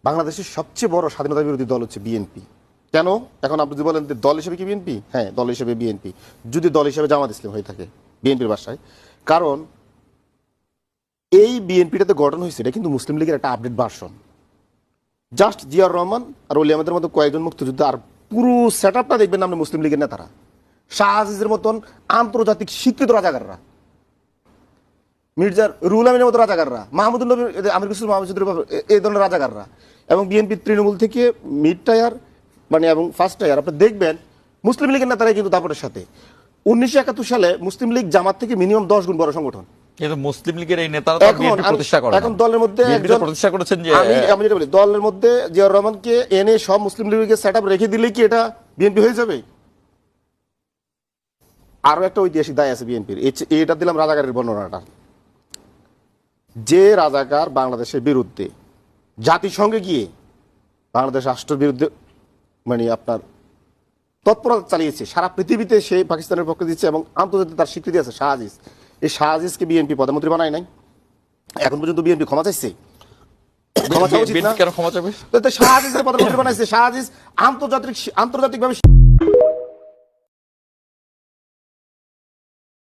বাংলাদেশের সবচেয়ে বড় স্বাধীনতা বিরোধী দল হচ্ছে বিএনপি। কেন? এখন আপনি যদি বলেন যে দল হিসেবে কি বিএনপি? হ্যাঁ, দল হিসেবে বিএনপি। যদি দল হিসেবে জামাত ইসলাম হয়ে থাকে বিএনপির বাসায়, কারণ এই বিএনপিটাতে গঠন হয়েছে এটা কিন্তু মুসলিম লীগের একটা update version. Just Ziaur Rahman আর ওলি আহমেদের মতো কয়েকজন মুক্তিযোদ্ধা, আর পুরো সেট আপটা দেখবেন আপনি মুসলিম লীগের নেতারা, শাহ আজিজের মতন আন্তর্জাতিক স্বীকৃত রাজাকাররা, মির্জার রুহুল আমিনের মতো রাজাকাররা, মাহমুদুল নবী, আমির রসুল মাহমুদুর এই ধরনের রাজাকাররা, এবং বিএনপি তৃণমূল থেকে মিড টায়ার মানে এবং ফার্স্ট টায়ার আপনি দেখবেন মুসলিম লীগের নেতারাই কিন্তু দাপটের সাথে। 1971 সালে মুসলিম লীগ জামাত থেকে মিনিমাম 10 গুণ বড় সংগঠন। কিন্তু মুসলিম লীগের এই নেতারা তো বিএনপি প্রতিষ্ঠা করেন। এখন দলের মধ্যে একজন প্রতিষ্ঠা করেছেন যে আমি যেটা বলি, দলের মধ্যে জিয়াউর রহমানকে এনে সব মুসলিম লীগের সেটআপ রেখে দিলেই কি এটা বিএনপি হয়ে যাবে? আরো একটা ঐতিহাসিক দায় আছে বিএনপির, এটা দিলাম রাজাকারের বর্ণনাটা। যে রাজাকার বাংলাদেশের বিরুদ্ধে জাতিসংঘে গিয়ে বাংলাদেশ রাষ্ট্রের বিরুদ্ধে মানে আপনার তৎপরতা চালিয়েছে, সারা পৃথিবীতে সে পাকিস্তানের পক্ষে দিচ্ছে এবং আন্তর্জাতিক তার স্বীকৃতি আছে, শাহ আজিজ। এই শাহ আজিজকে বিএনপি প্রধানমন্ত্রী বানায় নাই, এখন পর্যন্ত বিএনপি ক্ষমা চাইছে? ক্ষমা চাওয়া উচিত না? কেন ক্ষমা চাইবে? শাহ আজিজকে প্রধানমন্ত্রী বানাইছে। শাহ আজিজ আন্তর্জাতিকভাবে